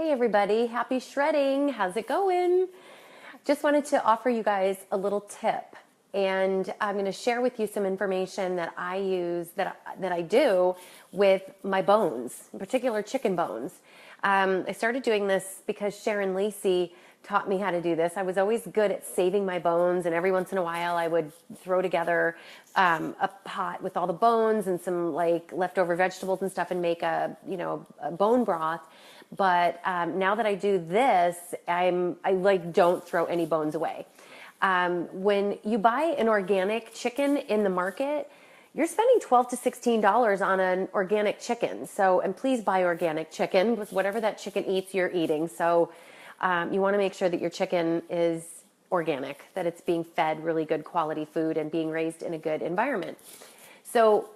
Hey everybody, happy shredding. How's it going? Just wanted to offer you guys a little tip, and I'm going to share with you some information that I use that I do with my bones, in particular chicken bones. I started doing this because Sharon Lacey taught me how to do this. I was always good at saving my bones, and every once in a while I would throw together a pot with all the bones and some like leftover vegetables and stuff and make a bone broth. But now that I do this, I like don't throw any bones away. When you buy an organic chicken in the market, you're spending $12 to $16 on an organic chicken. So, and please buy organic chicken with whatever that chicken eats, you're eating. So you want to make sure that your chicken is organic, that it's being fed really good quality food and being raised in a good environment. So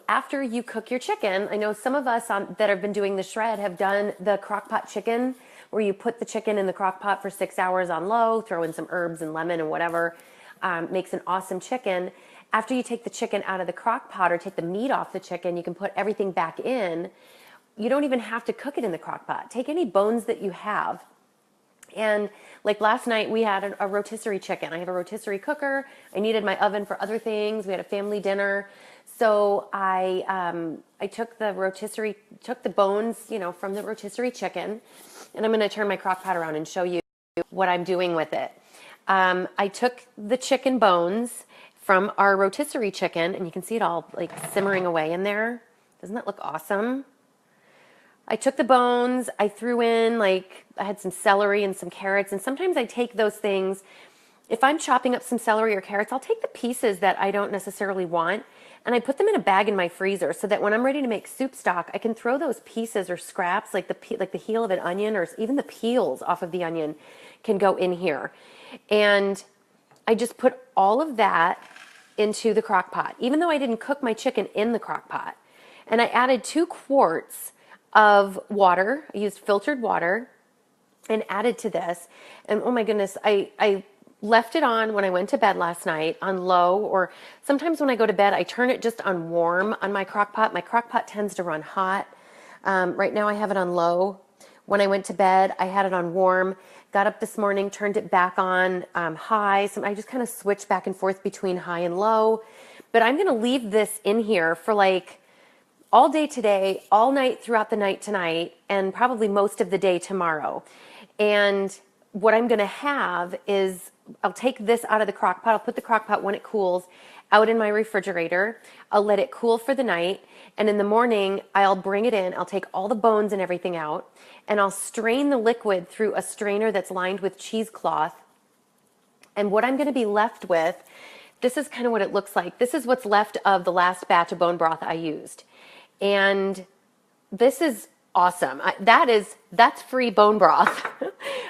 after you cook your chicken, I know some of us that have been doing the shred have done the crock pot chicken, where you put the chicken in the crock pot for 6 hours on low, throw in some herbs and lemon and whatever, makes an awesome chicken. After you take the chicken out of the crock pot or take the meat off the chicken, you can put everything back in. You don't even have to cook it in the crock pot. Take any bones that you have. And like last night, we had a rotisserie chicken. I have a rotisserie cooker. I needed my oven for other things. We had a family dinner. So I took the bones, from the rotisserie chicken, and I'm going to turn my crock pot around and show you what I'm doing with it. I took the chicken bones from our rotisserie chicken, and you can see it all like simmering away in there. Doesn't that look awesome? I took the bones, I threw in, I had some celery and some carrots, and sometimes I take those things. If I'm chopping up some celery or carrots, I'll take the pieces that I don't necessarily want, and I put them in a bag in my freezer so that when I'm ready to make soup stock, I can throw those pieces or scraps, like the heel of an onion or even the peels off of the onion can go in here. And I just put all of that into the crock pot, even though I didn't cook my chicken in the crock pot. And I added 2 quarts of water. I used filtered water and added to this. And oh my goodness, I left it on when I went to bed last night on low, or sometimes when I go to bed, I turn it just on warm on my crock pot. My crock pot tends to run hot. Right now I have it on low. When I went to bed, I had it on warm. Got up this morning, turned it back on high. So I just kind of switch back and forth between high and low. But I'm going to leave this in here for all day today, all night throughout the night tonight, and probably most of the day tomorrow. And what I'm going to have is I'll take this out of the crock pot. I'll put the crock pot when it cools out in my refrigerator. I'll let it cool for the night. And in the morning, I'll bring it in. I'll take all the bones and everything out, and I'll strain the liquid through a strainer that's lined with cheesecloth. And what I'm going to be left with, this is kind of what it looks like. This is what's left of the last batch of bone broth I used. And this is awesome. That's free bone broth.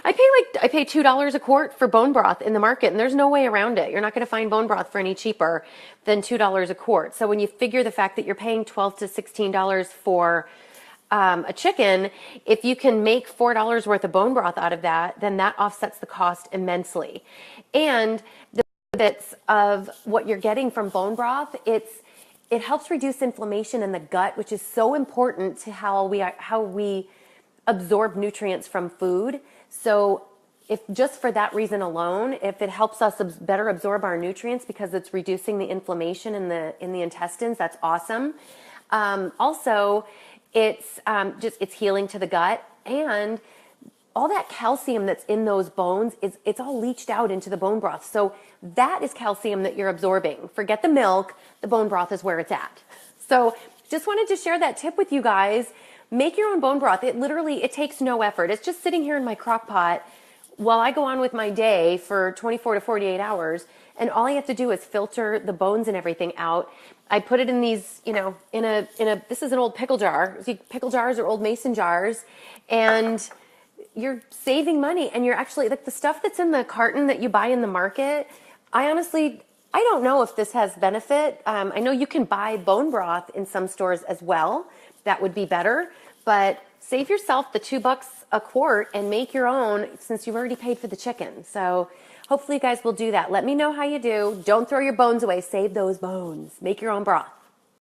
I pay $2 a quart for bone broth in the market, and there's no way around it. You're not going to find bone broth for any cheaper than $2 a quart. So when you figure the fact that you're paying $12 to $16 for a chicken, if you can make $4 worth of bone broth out of that, then that offsets the cost immensely. And the benefits of what you're getting from bone broth, it helps reduce inflammation in the gut, which is so important to how we absorb nutrients from food. So if just for that reason alone, if it helps us better absorb our nutrients because it's reducing the inflammation in the intestines, that's awesome. Also, it's healing to the gut, and all that calcium that's in those bones it's all leached out into the bone broth. So that is calcium that you're absorbing. Forget the milk, the bone broth is where it's at. So just wanted to share that tip with you guys. Make your own bone broth. It takes no effort. It's just sitting here in my crock pot while I go on with my day for 24 to 48 hours. And all I have to do is filter the bones and everything out. I put it in these, this is an old pickle jar. Pickle jars are old mason jars. And you're saving money, and you're actually, like, the stuff that's in the carton that you buy in the market, I don't know if this has benefit. I know you can buy bone broth in some stores as well. That would be better, but save yourself the $2 a quart and make your own, since you've already paid for the chicken. So hopefully you guys will do that. Let me know how you do. Don't throw your bones away. Save those bones. Make your own broth.